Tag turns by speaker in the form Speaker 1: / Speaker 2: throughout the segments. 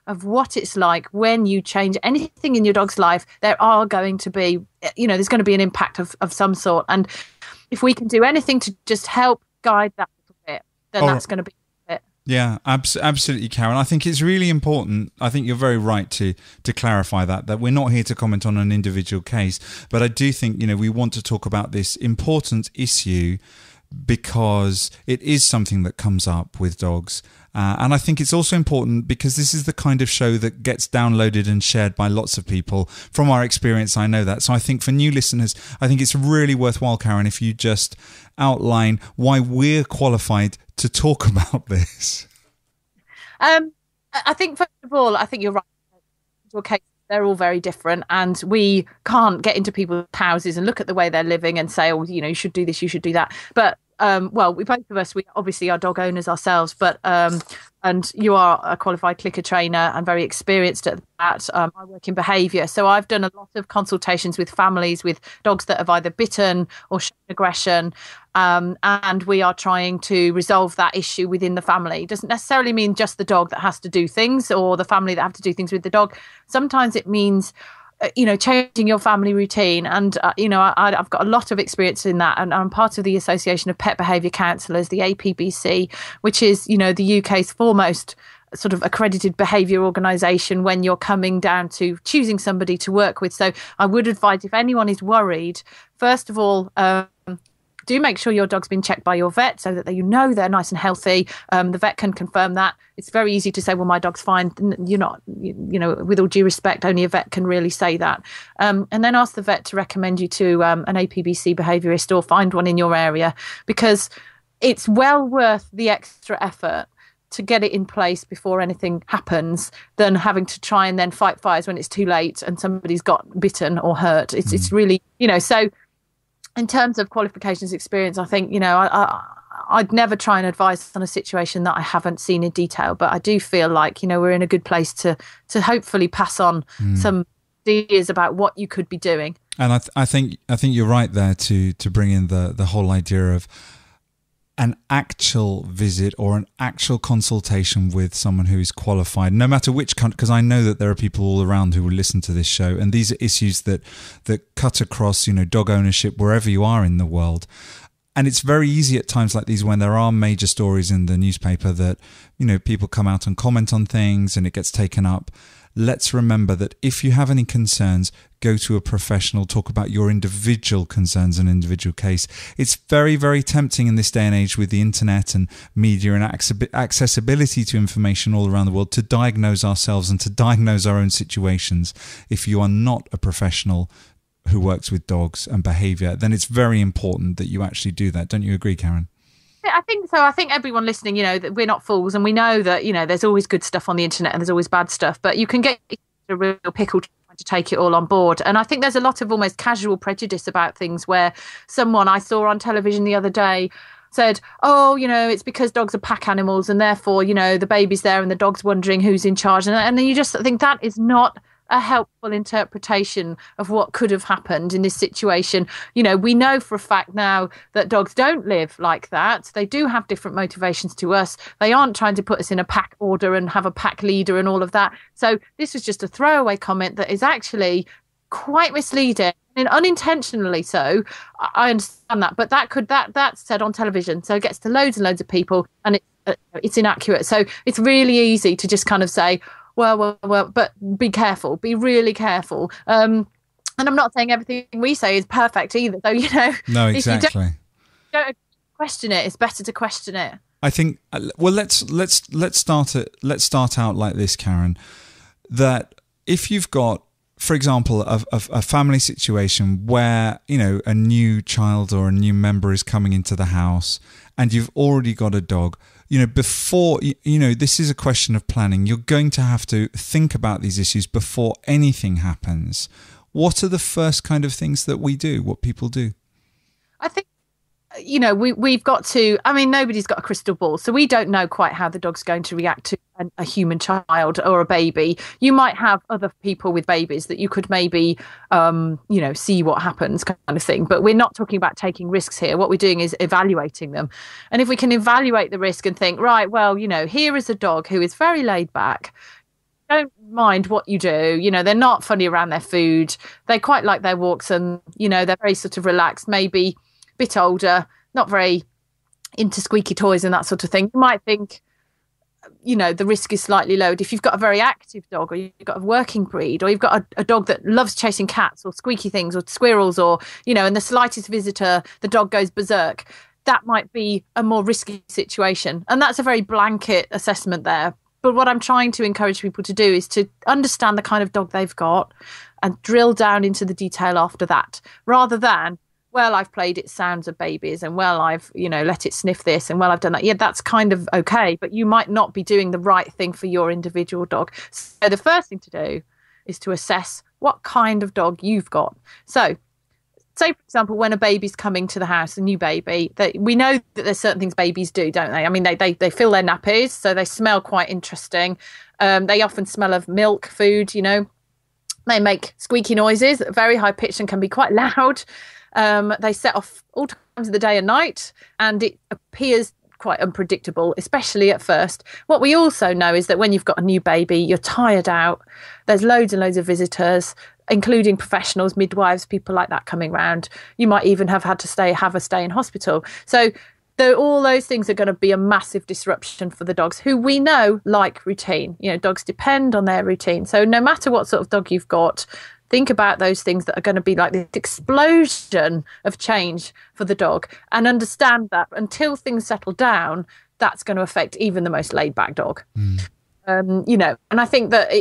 Speaker 1: of what it's like when you change anything in your dog's life. There are going to be, there's going to be an impact of some sort. And if we can do anything to just help guide that little bit, then that's going to be it.
Speaker 2: Yeah, absolutely, Karen. I think it's really important. I think you're very right to clarify that we're not here to comment on an individual case, but I do think, we want to talk about this important issue because it is something that comes up with dogs. And I think it's also important because this is the kind of show that gets downloaded and shared by lots of people. From our experience, I know that. So I think for new listeners, I think it's really worthwhile, Karen, if you just outline why we're qualified to talk about this.
Speaker 1: I think, first of all, I think you're right. Okay, they're all very different, and we can't get into people's houses and look at the way they're living and say, oh, you should do this, you should do that. But we both of us, we obviously are dog owners ourselves, but and you are a qualified clicker trainer and very experienced at that. I work in behaviour, so I've done a lot of consultations with families with dogs that have either bitten or shown aggression, and we are trying to resolve that issue within the family. It doesn't necessarily mean just the dog that has to do things or the family that have to do things with the dog. Sometimes it means changing your family routine. And, I've got a lot of experience in that. And I'm part of the Association of Pet Behaviour Counsellors, the APBC, which is, the UK's foremost sort of accredited behaviour organisation when you're coming down to choosing somebody to work with. So I would advise, if anyone is worried, first of all, do make sure your dog's been checked by your vet so that they're nice and healthy. The vet can confirm that. It's very easy to say, well, my dog's fine. You're not, with all due respect, only a vet can really say that. And then ask the vet to recommend you to an APBC behaviourist or find one in your area, because it's well worth the extra effort to get it in place before anything happens than having to try and then fight fires when it's too late and somebody's got bitten or hurt. It's really, so in terms of qualifications experience, I think, I'd never try and advise on a situation that I haven't seen in detail, but I do feel like, we're in a good place to hopefully pass on some ideas about what you could be doing.
Speaker 2: And I think you're right there to bring in the whole idea of an actual visit or an actual consultation with someone who is qualified, no matter which country, because I know that there are people all around who will listen to this show, and these are issues that cut across, dog ownership wherever you are in the world. And it's very easy at times like these, when there are major stories in the newspaper, that, people come out and comment on things and it gets taken up. Let's remember that if you have any concerns, go to a professional, talk about your individual concerns and individual case. It's very, very tempting in this day and age with the internet and media and accessibility to information all around the world to diagnose ourselves and to diagnose our own situations. If you are not a professional who works with dogs and behaviour, then it's very important that you actually do that. Don't you agree, Karen?
Speaker 1: I think so. I think everyone listening, that we're not fools, and we know that, there's always good stuff on the internet and there's always bad stuff, but you can get a real pickle trying to take it all on board. And I think there's a lot of almost casual prejudice about things, where someone I saw on television the other day said, oh, it's because dogs are pack animals and therefore, the baby's there and the dog's wondering who's in charge. And then you just think that is not a helpful interpretation of what could have happened in this situation. We know for a fact now that dogs don't live like that. They do have different motivations to us. They aren't trying to put us in a pack order and have a pack leader and all of that. So this was just a throwaway comment that is actually quite misleading and unintentionally so. I understand that, but that's said on television, so it gets to loads and loads of people, and it's inaccurate. So it's really easy to just kind of say, well, but be careful, be really careful. And I'm not saying everything we say is perfect either. So,
Speaker 2: no, exactly.
Speaker 1: If you don't question it, it's better to question it.
Speaker 2: I think, well, let's start out like this, Karen, that if you've got, for example, a family situation where, a new child or a new member is coming into the house and you've already got a dog, before, this is a question of planning. You're going to have to think about these issues before anything happens. What are the first kind of things that we do, what people do?
Speaker 1: I think, we've got to, nobody's got a crystal ball, so we don't know quite how the dog's going to react to a human child or a baby. You might have other people with babies that you could maybe, see what happens kind of thing. But we're not talking about taking risks here. What we're doing is evaluating them. And if we can evaluate the risk and think, right, well, here is a dog who is very laid back, don't mind what you do. You know, they're not funny around their food. They quite like their walks, and, you know, they're very sort of relaxed, maybe a bit older, not very into squeaky toys and that sort of thing. You might think, you know, the risk is slightly lowered. If you've got a very active dog, or you've got a working breed, or you've got a dog that loves chasing cats or squeaky things or squirrels, or, you know, and the slightest visitor, the dog goes berserk, that might be a more risky situation. And that's a very blanket assessment there. But what I'm trying to encourage people to do is to understand the kind of dog they've got and drill down into the detail after that, rather than, well, I've played its sounds of babies, and, well, I've, you know, let it sniff this, and, well, I've done that. Yeah, that's kind of okay, but you might not be doing the right thing for your individual dog. So the first thing to do is to assess what kind of dog you've got. So say, for example, when a baby's coming to the house, a new baby, we know that there's certain things babies do, don't they? I mean, they fill their nappies, so they smell quite interesting. They often smell of milk, food, you know. They make squeaky noises, very high pitched and can be quite loud. They set off all times of the day and night, and it appears quite unpredictable, especially at first. What we also know is that when you've got a new baby, you're tired out. There's loads and loads of visitors, including professionals, midwives, people like that coming round. You might even have had to have a stay in hospital. So all those things are going to be a massive disruption for the dogs, who we know like routine. You know, dogs depend on their routine. So no matter what sort of dog you've got, think about those things that are going to be like this explosion of change for the dog, and understand that until things settle down, that's going to affect even the most laid back dog. You know, and I think that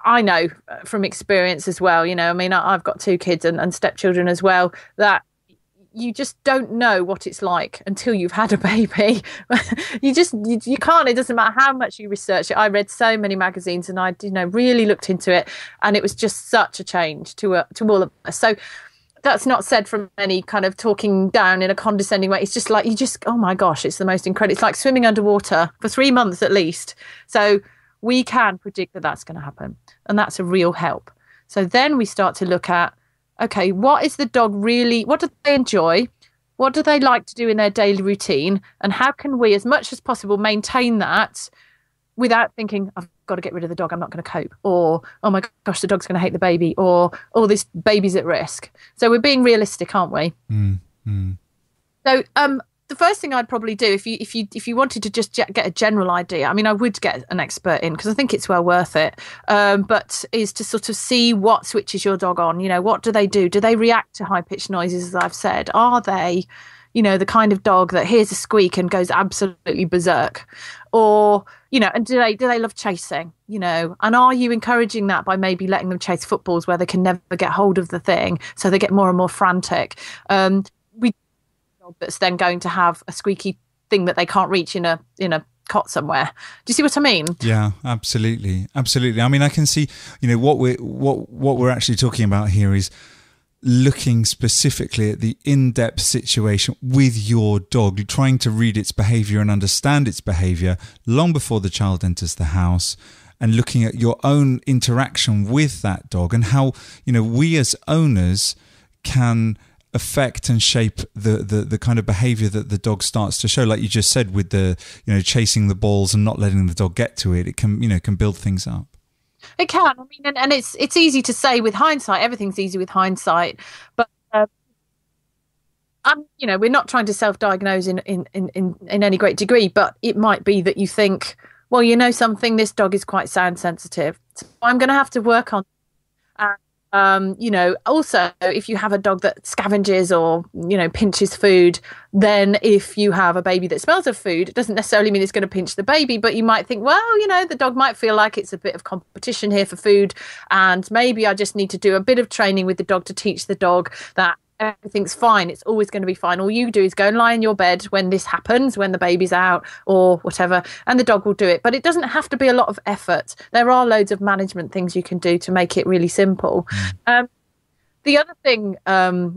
Speaker 1: I know from experience as well, you know, I mean, I've got 2 kids and stepchildren as well, that you just don't know what it's like until you've had a baby. you can't, it doesn't matter how much you research it. I read so many magazines, and I, you know, really looked into it, and it was just such a change to all of us. So that's not said from any kind of talking down in a condescending way. It's just like, oh my gosh, it's the most incredible. It's like swimming underwater for 3 months at least. So we can predict that that's going to happen, and that's a real help. So then we start to look at, okay, what is the dog really, what do they enjoy? What do they like to do in their daily routine? And how can we, as much as possible, maintain that without thinking, I've got to get rid of the dog, I'm not going to cope. Or, oh my gosh, the dog's going to hate the baby. Or, oh, this baby's at risk. So we're being realistic, aren't we? So the first thing I'd probably do, if you wanted to just get a general idea, I mean, I would get an expert in, because I think it's well worth it, but is to sort of see what switches your dog on. You know, what do they do? Do they react to high-pitched noises, as I've said? Are they, you know, the kind of dog that hears a squeak and goes absolutely berserk? Or, you know, and do they love chasing, you know? And are you encouraging that by maybe letting them chase footballs where they can never get hold of the thing, so they get more and more frantic? That's then going to have a squeaky thing that they can't reach in a cot somewhere. Do you see what I mean? Yeah,
Speaker 2: absolutely. I mean, I can see, you know, what we're actually talking about here is looking specifically at the in-depth situation with your dog, trying to read its behavior and understand its behavior long before the child enters the house, and looking at your own interaction with that dog, and how, you know, we as owners can affect and shape the kind of behavior that the dog starts to show. Like you just said, with the, you know, chasing the balls and not letting the dog get to it, it can, you know, can build things up.
Speaker 1: It can. I mean, and it's easy to say with hindsight. Everything's easy with hindsight, but you know, we're not trying to self-diagnose in any great degree. But it might be that you think, well, you know something, this dog is quite sound sensitive, so I'm going to have to work on. You know, also, if you have a dog that scavenges or, you know, pinches food, then if you have a baby that smells of food, it doesn't necessarily mean it's going to pinch the baby, but you might think, well, you know, the dog might feel like it's a bit of competition here for food, and maybe I just need to do a bit of training with the dog to teach the dog that everything's fine. It's always going to be fine. All you do is go and lie in your bed when this happens, when the baby's out or whatever, and the dog will do it. But it doesn't have to be a lot of effort. There are loads of management things you can do to make it really simple. The other thing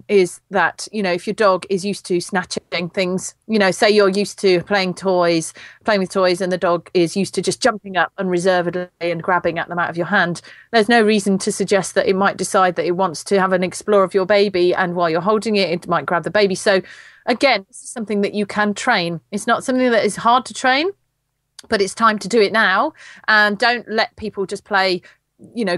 Speaker 1: is that, you know, if your dog is used to snatching things, you know, say you're used to playing with toys, and the dog is used to just jumping up unreservedly and grabbing at them out of your hand, there's no reason to suggest that it might decide that it wants to have an explore of your baby, and while you're holding it, it might grab the baby. So again, this is something that you can train. It's not something that is hard to train. but it's time to do it now. And don't let people just play,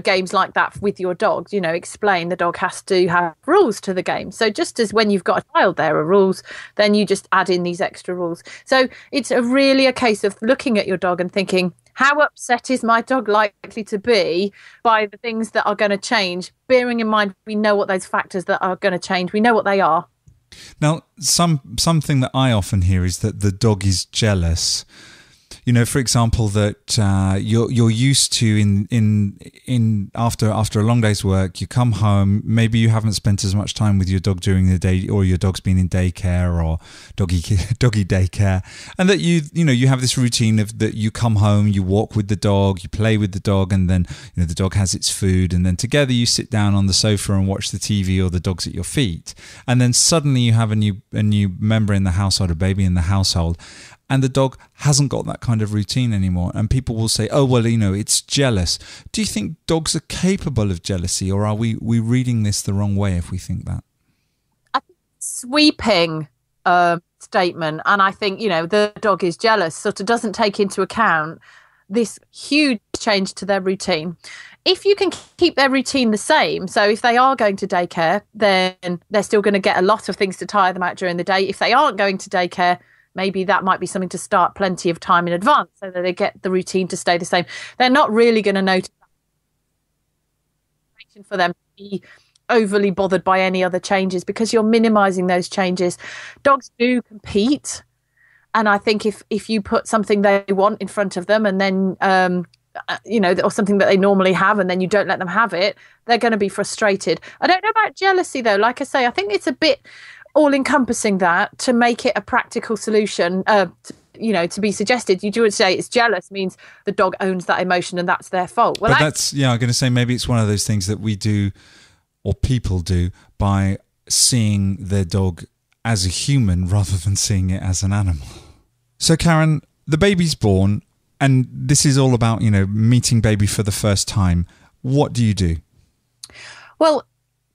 Speaker 1: games like that with your dog. Explain the dog has to have rules to the game. So just as when you've got a child, there are rules, then you just add in these extra rules. So it's really a case of looking at your dog and thinking, how upset is my dog likely to be by the things that are going to change? Bearing in mind, we know what those factors that are going to change. We know what they are.
Speaker 2: Now, something that I often hear is that the dog is jealous. For example, that you're used to in after a long day's work, you come home, maybe you haven't spent as much time with your dog during the day, or your dog's been in daycare or doggy daycare, and that you have this routine of that you come home, you walk with the dog, you play with the dog, and then the dog has its food, and then together you sit down on the sofa and watch the TV, or the dog's at your feet, and then suddenly you have a new member in the household, a baby in the household. And the dog hasn't got that kind of routine anymore. And people will say, oh, well, it's jealous. Do you think dogs are capable of jealousy, or are we reading this the wrong way if we think that?
Speaker 1: I think sweeping statement. And I think, the dog is jealous sort of doesn't take into account this huge change to their routine. If you can keep their routine the same, so if they are going to daycare, then they're still going to get a lot of things to tire them out during the day. If they aren't going to daycare, maybe that might be something to start plenty of time in advance so that they get the routine to stay the same. They're not really going to notice for them to be overly bothered by any other changes, because you're minimizing those changes. Dogs do compete. And I think if you put something they want in front of them and then, or something that they normally have, and then you don't let them have it, they're going to be frustrated. I don't know about jealousy, though. Like I say, I think it's a bit all-encompassing that to make it a practical solution, to be suggested. You do say it's jealous means the dog owns that emotion and that's their fault. Well,
Speaker 2: but I'm going to say maybe it's one of those things that we do, or people do, by seeing their dog as a human rather than seeing it as an animal. So, Karen, the baby's born, and this is all about, meeting baby for the first time. What do you do?
Speaker 1: Well,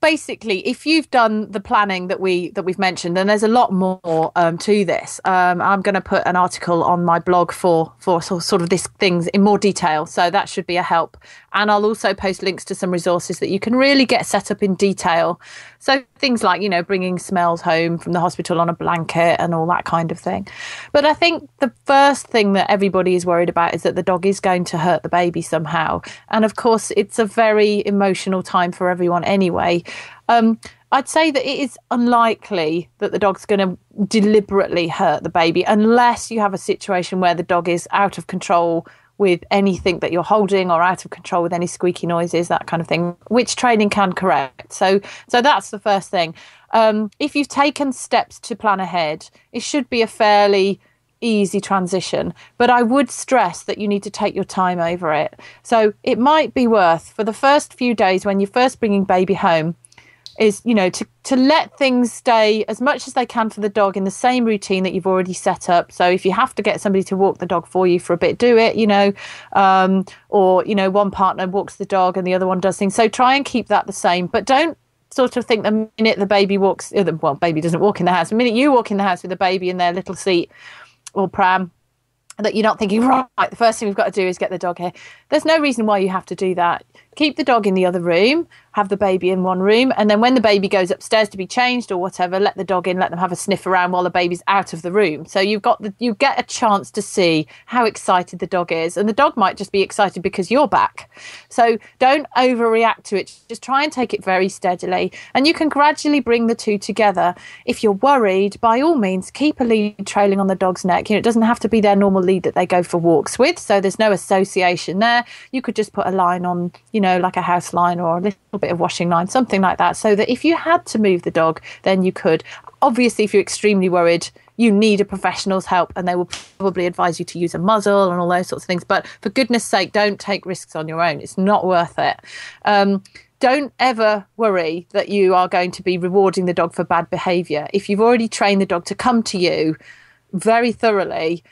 Speaker 1: basically, if you've done the planning that we've mentioned, and there's a lot more to this, I'm going to put an article on my blog for sort of these things in more detail, so that should be a help. And I'll also post links to some resources that you can really get set up in detail. So things like, bringing smells home from the hospital on a blanket and all that kind of thing. But I think the first thing that everybody is worried about is that the dog is going to hurt the baby somehow. And of course, it's a very emotional time for everyone anyway. I'd say that it is unlikely that the dog's going to deliberately hurt the baby, unless you have a situation where the dog is out of control with anything that you're holding, or out of control with any squeaky noises, that kind of thing, which training can correct. So that's the first thing. If you've taken steps to plan ahead, it should be a fairly easy transition. But I would stress that you need to take your time over it. So it might be worth, for the first few days when you're first bringing baby home, is, to let things stay as much as they can for the dog in the same routine that you've already set up. So if you have to get somebody to walk the dog for you for a bit, do it, or, one partner walks the dog and the other one does things. So try and keep that the same, but don't sort of think the minute the baby walks, well, baby doesn't walk in the house. The minute you walk in the house with the baby in their little seat or pram, that you're not thinking, right, the first thing we've got to do is get the dog here. There's no reason why you have to do that. Keep the dog in the other room, have the baby in one room, and then when the baby goes upstairs to be changed or whatever, let the dog in, let them have a sniff around while the baby's out of the room. So you get a chance to see how excited the dog is, and the dog might just be excited because you're back. So don't overreact to it. Just try and take it very steadily, and you can gradually bring the two together. If you're worried, by all means, keep a lead trailing on the dog's neck. It doesn't have to be their normal lead that they go for walks with, so there's no association there. You could just put a line on, like a house line or a little bit of washing line, something like that, so that if you had to move the dog, then you could. Obviously, if you're extremely worried, you need a professional's help, and they will probably advise you to use a muzzle and all those sorts of things. But for goodness sake, don't take risks on your own. It's not worth it. Don't ever worry that you are going to be rewarding the dog for bad behaviour. If you've already trained the dog to come to you very thoroughly,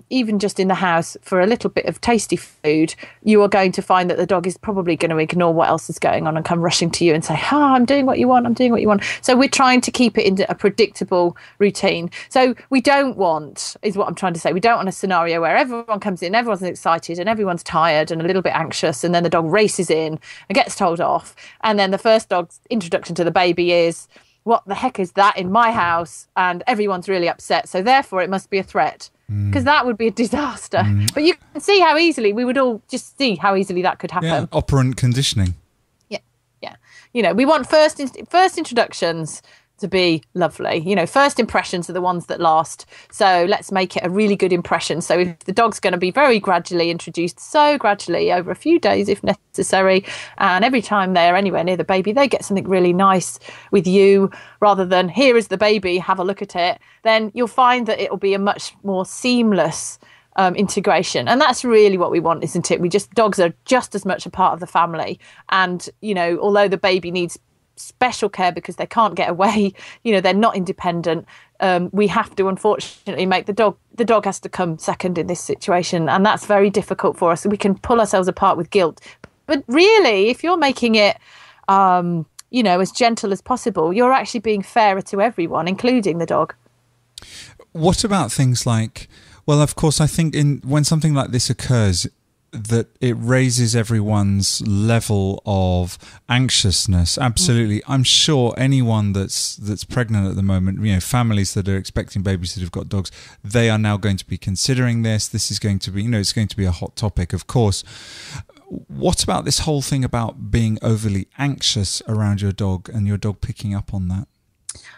Speaker 1: even just in the house for a little bit of tasty food, you are going to find that the dog is probably going to ignore what else is going on and come rushing to you and say, I'm doing what you want, I'm doing what you want. So we're trying to keep it into a predictable routine. So we don't want, is what I'm trying to say, we don't want a scenario where everyone comes in, everyone's excited and everyone's tired and a little bit anxious, and then the dog races in and gets told off. And then the first dog's introduction to the baby is, what the heck is that in my house? And everyone's really upset. So therefore it must be a threat, because that would be a disaster. But you can see how easily we would all just see how easily that could happen.
Speaker 2: Yeah, operant conditioning.
Speaker 1: Yeah. We want first introductions to be lovely. First impressions are the ones that last. So let's make it a really good impression. So if the dog's going to be very gradually introduced, so gradually over a few days if necessary, and every time they're anywhere near the baby, they get something really nice with you rather than, here is the baby, have a look at it, then you'll find that it'll be a much more seamless integration. And that's really what we want, isn't it? Dogs are just as much a part of the family. And, although the baby needs special care because they can't get away, they're not independent, we have to unfortunately make the dog has to come second in this situation, and that's very difficult for us. We can pull ourselves apart with guilt, but really if you're making it as gentle as possible, you're actually being fairer to everyone, including the dog.
Speaker 2: What about things like, well, of course, I think when something like this occurs, that it raises everyone's level of anxiousness. Absolutely. I'm sure anyone that's pregnant at the moment, families that are expecting babies that have got dogs, they are now going to be considering this. This is going to be, it's going to be a hot topic, of course. What about this whole thing about being overly anxious around your dog and your dog picking up on that?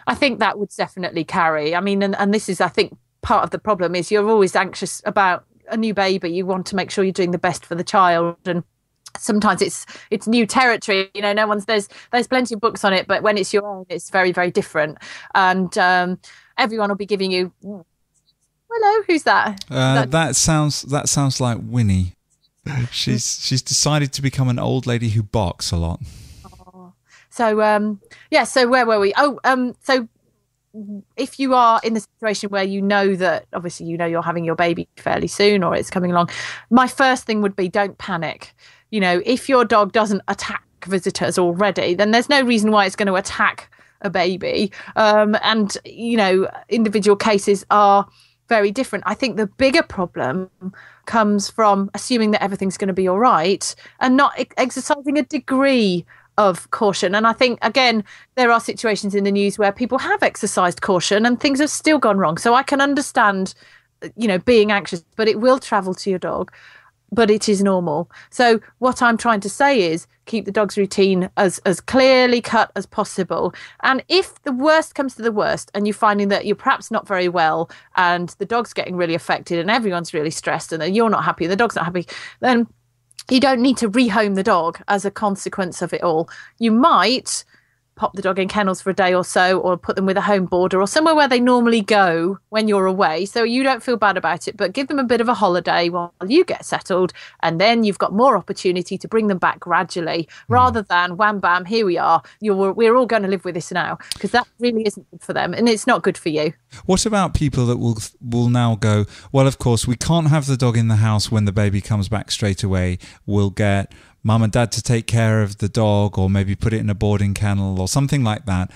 Speaker 1: I think that would definitely carry. I mean, and this is, I think, part of the problem is you're always anxious about a new baby. You want to make sure you're doing the best for the child, and sometimes it's new territory. No one's there's plenty of books on it, but when it's your own, it's very, very different. And everyone will be giving you, hello, who's that?
Speaker 2: That sounds like Winnie. She's decided to become an old lady who barks a lot.
Speaker 1: So so where were we? So if you are in the situation where that obviously you're having your baby fairly soon or it's coming along, my first thing would be, don't panic. If your dog doesn't attack visitors already, then there's no reason why it's going to attack a baby. And individual cases are very different. I think the bigger problem comes from assuming that everything's going to be all right and not exercising a degree of caution. And I think, again, there are situations in the news where people have exercised caution and things have still gone wrong. So I can understand, being anxious, but it will travel to your dog, but it is normal. So what I'm trying to say is keep the dog's routine as clearly cut as possible. And if the worst comes to the worst and you're finding that you're perhaps not very well and the dog's getting really affected and everyone's really stressed and then you're not happy, the dog's not happy, then you don't need to rehome the dog as a consequence of it all. You might pop the dog in kennels for a day or so, or put them with a home boarder or somewhere where they normally go when you're away, so you don't feel bad about it, but give them a bit of a holiday while you get settled, and then you've got more opportunity to bring them back gradually rather than wham bam, here we are, we're all going to live with this now, because that really isn't good for them and it's not good for you.
Speaker 2: What about people that will now go, well, of course we can't have the dog in the house when the baby comes back straight away, we'll get mum and dad to take care of the dog, or maybe put it in a boarding kennel or something like that,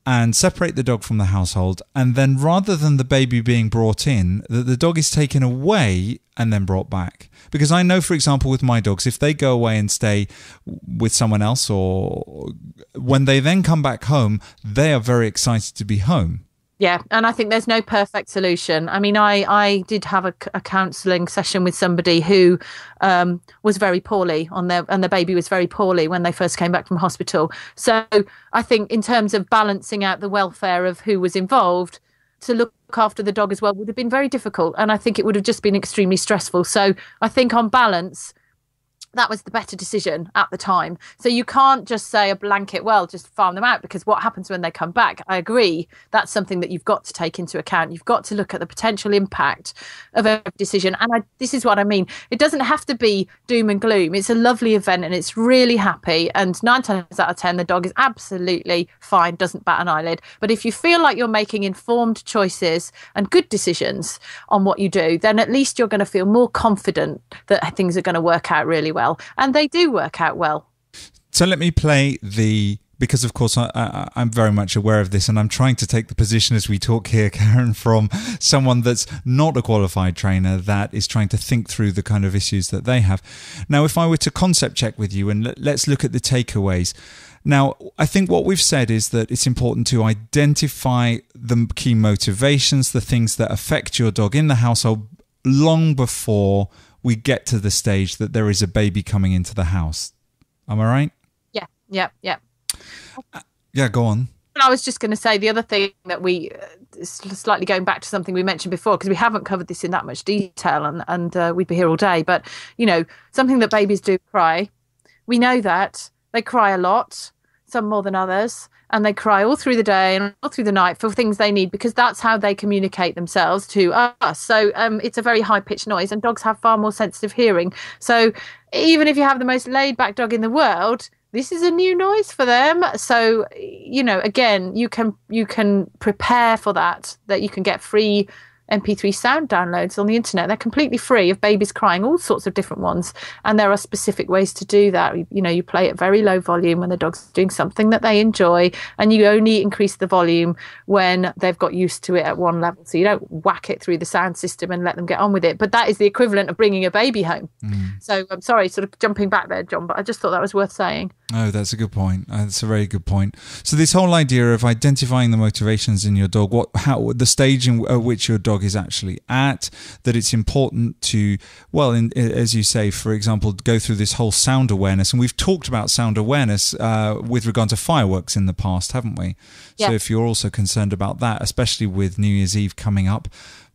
Speaker 2: and separate the dog from the household. And then rather than the baby being brought in, the dog is taken away and then brought back. Because I know, for example, with my dogs, if they go away and stay with someone else, or when they then come back home, they are very excited to be home.
Speaker 1: Yeah, and I think there's no perfect solution. I mean, I did have a counselling session with somebody who was very poorly and the baby was very poorly when they first came back from hospital. So I think in terms of balancing out the welfare of who was involved, to look after the dog as well would have been very difficult. And I think it would have just been extremely stressful. So I think on balance, that was the better decision at the time. So you can't just say a blanket, well, just farm them out, because what happens when they come back? I agree. That's something that you've got to take into account. You've got to look at the potential impact of every decision. And this is what I mean. It doesn't have to be doom and gloom. It's a lovely event and it's really happy. And 9 times out of 10, the dog is absolutely fine, doesn't bat an eyelid. But if you feel like you're making informed choices and good decisions on what you do, then at least you're going to feel more confident that things are going to work out really well. And they do work out well.
Speaker 2: So let me play because of course I'm very much aware of this, and I'm trying to take the position as we talk here, Karen, from someone that's not a qualified trainer that is trying to think through the kind of issues that they have. Now, if I were to concept check with you, and let's look at the takeaways. Now, I think what we've said is that it's important to identify the key motivations, the things that affect your dog in the household long before we get to the stage that there is a baby coming into the house. Am I right?
Speaker 1: Yeah.
Speaker 2: Yeah, go on.
Speaker 1: I was just going to say the other thing that we, slightly going back to something we mentioned before, because we haven't covered this in that much detail, and we'd be here all day, but, something that babies do cry. We know that. They cry a lot, some more than others. And they cry all through the day and all through the night for things they need, because that's how they communicate themselves to us. So it's a very high-pitched noise, and dogs have far more sensitive hearing. So even if you have the most laid-back dog in the world, this is a new noise for them. So, again, you can prepare for that you can get free MP3 sound downloads on the internet. They're completely free of babies crying, all sorts of different ones. And there are specific ways to do that. You play at very low volume when the dog's doing something that they enjoy, and you only increase the volume when they've got used to it at one level. So you don't whack it through the sound system and let them get on with it. But that is the equivalent of bringing a baby home. So I'm sorry, sort of jumping back there, John, but I just thought that was worth saying.
Speaker 2: Oh, that's a good point. That's a very good point. So this whole idea of identifying the motivations in your dog, the stage at which your dog is actually at, that it's important to, as you say, for example, go through this whole sound awareness. And we've talked about sound awareness with regard to fireworks in the past, haven't we? Yeah. So if you're also concerned about that, especially with New Year's Eve coming up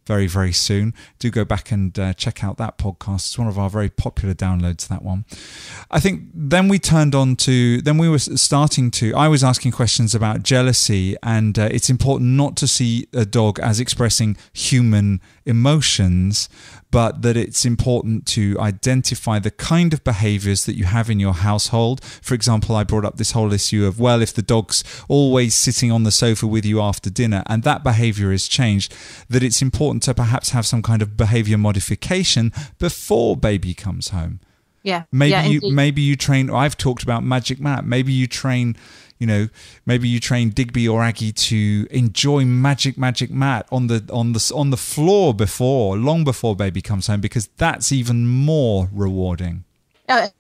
Speaker 2: very, very soon, do go back and check out that podcast. It's one of our very popular downloads, that one. I think then we I was asking questions about jealousy, and it's important not to see a dog as expressing human emotions, but that it's important to identify the kind of behaviors that you have in your household. For example, I brought up this whole issue of, if the dog's always sitting on the sofa with you after dinner and that behavior has changed, that it's important to perhaps have some kind of behavior modification before baby comes home.
Speaker 1: Yeah.
Speaker 2: Maybe you train. I've talked about magic mat. Maybe you train Digby or Aggie to enjoy magic mat on the floor long before baby comes home, because that's even more rewarding.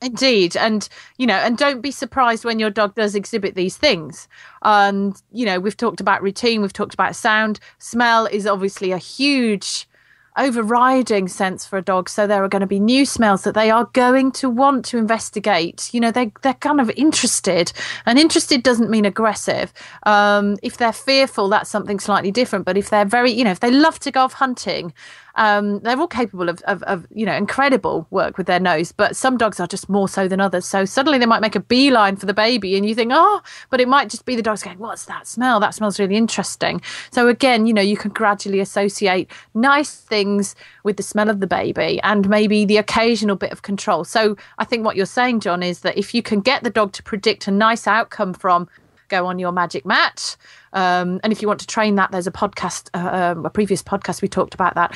Speaker 1: Indeed. And don't be surprised when your dog does exhibit these things. And we've talked about routine, we've talked about sound. Smell is obviously a huge overriding sense for a dog. So there are going to be new smells that they are going to want to investigate. They're kind of interested, and interested doesn't mean aggressive. If they're fearful, that's something slightly different. But if they're very, if they love to go off hunting, they're all capable of incredible work with their nose, but some dogs are just more so than others. So suddenly they might make a beeline for the baby, and you think, but it might just be the dog's going, what's that smell? That smells really interesting. So again, you can gradually associate nice things with the smell of the baby, and maybe the occasional bit of control. So I think what you're saying, John, is that if you can get the dog to predict a nice outcome from go on your magic mat. And if you want to train that, there's a podcast, a previous podcast, we talked about that.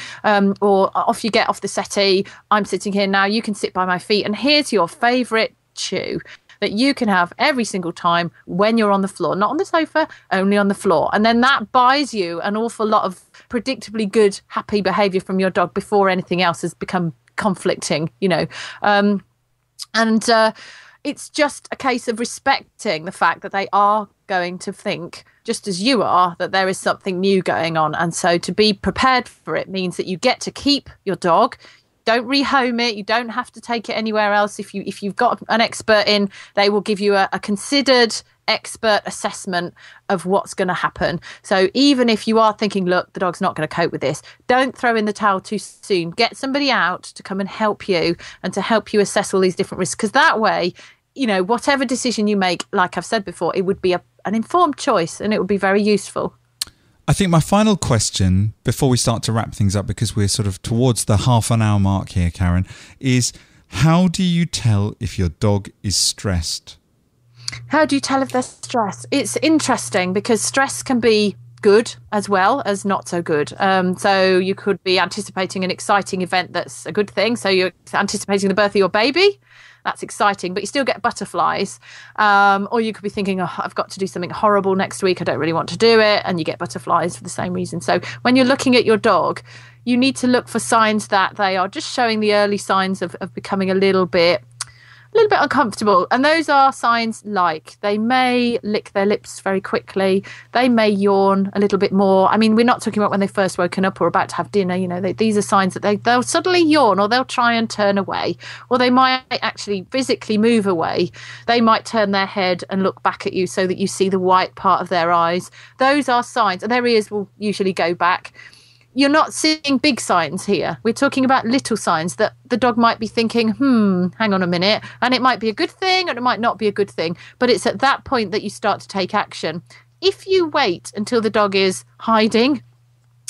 Speaker 1: Or off you get off the settee. I'm sitting here now. You can sit by my feet. And here's your favourite chew that you can have every single time when you're on the floor, not on the sofa, only on the floor. And then that buys you an awful lot of predictably good, happy behaviour from your dog before anything else has become conflicting, it's just a case of respecting the fact that they are going to think, just as you are, that there is something new going on. And so to be prepared for it means that you get to keep your dog, Don't rehome it. You don't have to take it anywhere else. If you've got an expert in, they will give you a considered expert assessment of what's going to happen. So even if you are thinking, look, the dog's not going to cope with this, don't throw in the towel too soon. Get somebody out to come and help you and to help you assess all these different risks. Because that way, you know, whatever decision you make, like I've said before, it would be an informed choice and it would be very useful.
Speaker 2: I think my final question before we start to wrap things up, because we're sort of towards the half an hour mark here, Karen, is how do you tell if your dog is stressed?
Speaker 1: How do you tell if they're stressed? It's interesting because stress can be good as well as not so good. So you could be anticipating an exciting event that's a good thing. So you're anticipating the birth of your baby. That's exciting, but you still get butterflies. Or you could be thinking, oh, I've got to do something horrible next week. I don't really want to do it. And you get butterflies for the same reason. So when you're looking at your dog, you need to look for signs that they are just showing the early signs of becoming a little bit uncomfortable. And those are signs like they may lick their lips very quickly. They may yawn a little bit more. I mean, we're not talking about when they've first woken up or about to have dinner. You know, these are signs that they'll suddenly yawn, or they'll try and turn away, or they might actually physically move away. They might turn their head and look back at you so that you see the white part of their eyes. Those are signs. And their ears will usually go back. You're not seeing big signs here. We're talking about little signs that the dog might be thinking, hang on a minute. And it might be a good thing and it might not be a good thing. But it's at that point that you start to take action. If you wait until the dog is hiding,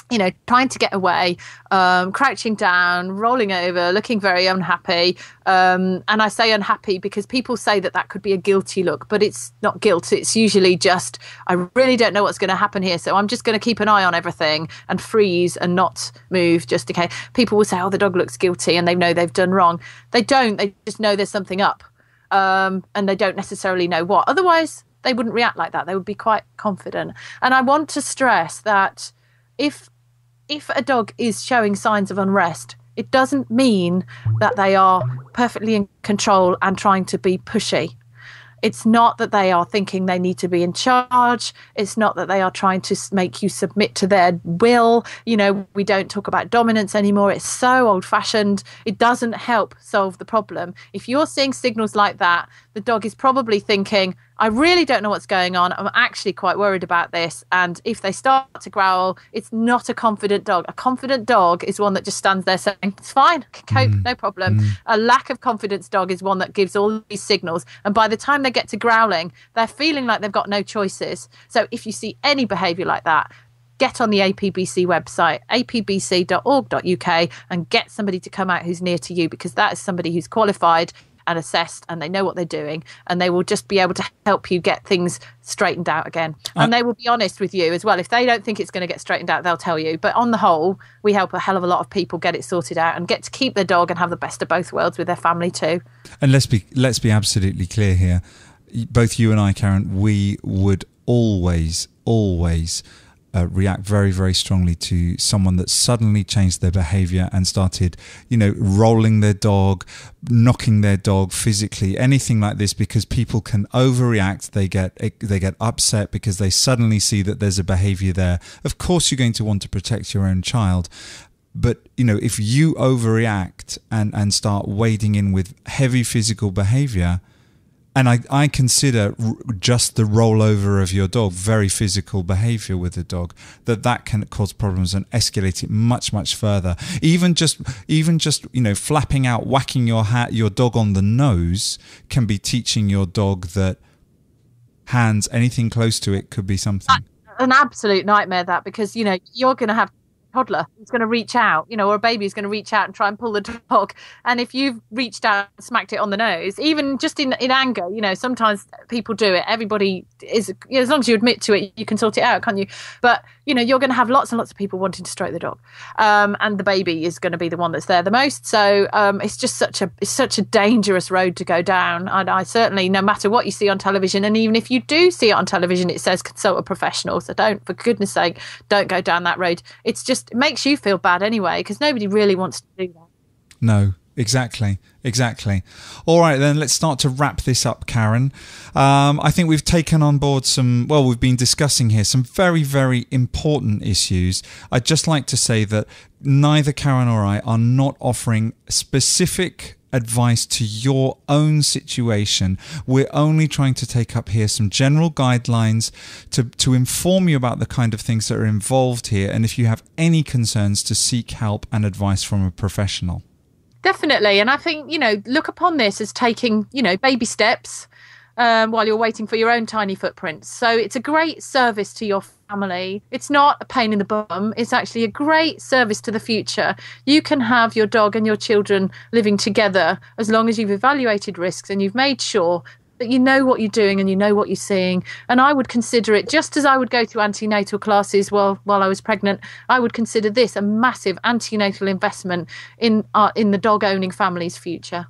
Speaker 1: you know, trying to get away, crouching down, rolling over, looking very unhappy. And I say unhappy because people say that could be a guilty look, but it's not guilt. It's usually just, I really don't know what's going to happen here. So I'm just going to keep an eye on everything and freeze and not move just in case. People will say, oh, the dog looks guilty, and they know they've done wrong. They don't. They just know there's something up. And they don't necessarily know what. Otherwise, they wouldn't react like that. They would be quite confident. And I want to stress that if a dog is showing signs of unrest, it doesn't mean that they are perfectly in control and trying to be pushy. It's not that they are thinking they need to be in charge. It's not that they are trying to make you submit to their will. You know, we don't talk about dominance anymore. It's so old-fashioned. It doesn't help solve the problem. If you're seeing signals like that, the dog is probably thinking, I really don't know what's going on. I'm actually quite worried about this. And if they start to growl, it's not a confident dog. A confident dog is one that just stands there saying, it's fine, I can cope, no problem. A lack of confidence dog is one that gives all these signals. And by the time they get to growling, they're feeling like they've got no choices. So if you see any behaviour like that, get on the APBC website, apbc.org.uk, and get somebody to come out who's near to you, because that is somebody who's qualified and assessed, and they know what they're doing, and they will just be able to help you get things straightened out again. And they will be honest with you as well. If they don't think it's going to get straightened out, they'll tell you. But on the whole, we help a hell of a lot of people get it sorted out and get to keep their dog and have the best of both worlds with their family too.
Speaker 2: And let's be absolutely clear here. Both you and I, Karen, we would always react very, very strongly to someone that suddenly changed their behavior and started, you know, rolling their dog, knocking their dog physically, anything like this, because people can overreact. They get upset because they suddenly see that there's a behavior there. Of course, you're going to want to protect your own child. But, you know, if you overreact and start wading in with heavy physical behavior, and I consider just the rollover of your dog very physical behavior with the dog, that can cause problems and escalate it much, much further. Even just you know, flapping out, whacking your dog on the nose can be teaching your dog that hands, anything close to it, could be something.
Speaker 1: An absolute nightmare, that, because, you know, you're going to have toddler who's going to reach out, you know, or a baby is going to reach out and try and pull the dog. And if you've reached out and smacked it on the nose, even just in anger, you know, sometimes people do it. Everybody is, you know, as long as you admit to it, you can sort it out, can't you? But, you know, you're going to have lots and lots of people wanting to stroke the dog. And the baby is going to be the one that's there the most. So it's just such a dangerous road to go down. And I certainly, no matter what you see on television, and even if you do see it on television, it says consult a professional. So don't, for goodness sake, don't go down that road. It makes you feel bad anyway, because nobody really wants to do that.
Speaker 2: No, Exactly. All right, then let's start to wrap this up, Karen. I think we've taken on board we've been discussing here some very, very important issues. I'd just like to say that neither Karen or I are not offering specific advice to your own situation. We're only trying to take up here some general guidelines to inform you about the kind of things that are involved here, and if you have any concerns, to seek help and advice from a professional.
Speaker 1: Definitely. And I think, look upon this as taking, baby steps while you're waiting for your own tiny footprints. So it's a great service to your family. It's not a pain in the bum. It's actually a great service to the future. You can have your dog and your children living together as long as you've evaluated risks and you've made sure that you know what you're doing and you know what you're seeing. And I would consider it, just as I would go to antenatal classes while I was pregnant, I would consider this a massive antenatal investment in the dog owning family's future.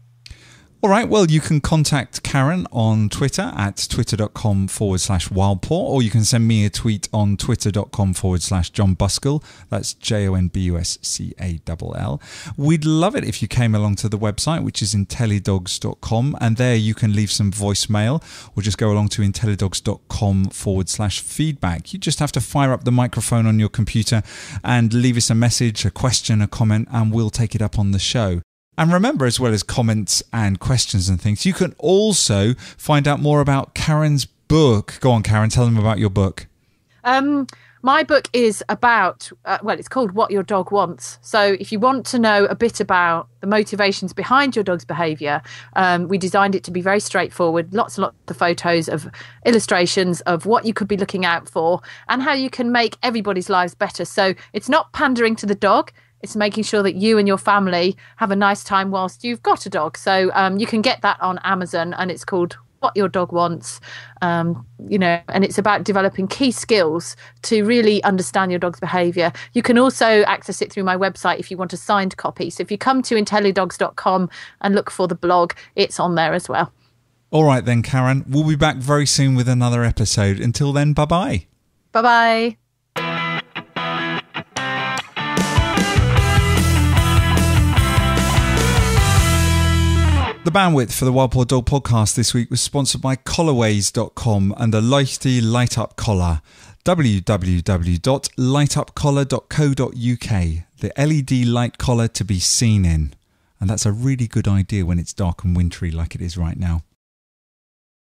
Speaker 2: All right, well, you can contact Karen on Twitter at twitter.com/wildpaw, or you can send me a tweet on twitter.com/Jon Buskell. That's JONBUSCALL. We'd love it if you came along to the website, which is intellidogs.com, and there you can leave some voicemail, or just go along to intellidogs.com/feedback. You just have to fire up the microphone on your computer and leave us a message, a question, a comment, and we'll take it up on the show. And remember, as well as comments and questions and things, you can also find out more about Karen's book. Go on, Karen, tell them about your book.
Speaker 1: My book is about, it's called What Your Dog Wants. So if you want to know a bit about the motivations behind your dog's behaviour, we designed it to be very straightforward. Lots and lots of photos of illustrations of what you could be looking out for and how you can make everybody's lives better. So it's not pandering to the dog. It's making sure that you and your family have a nice time whilst you've got a dog. So you can get that on Amazon, and it's called What Your Dog Wants. And it's about developing key skills to really understand your dog's behaviour. You can also access it through my website if you want a signed copy. So if you come to intellidogs.com and look for the blog, it's on there as well.
Speaker 2: All right then, Karen. We'll be back very soon with another episode. Until then, bye-bye.
Speaker 1: Bye-bye.
Speaker 2: The bandwidth for the Wild Paw Dog podcast this week was sponsored by Collarways.com and the Lighty Light Up Collar. www.lightupcollar.co.uk. The LED light collar to be seen in. And that's a really good idea when it's dark and wintry like it is right now.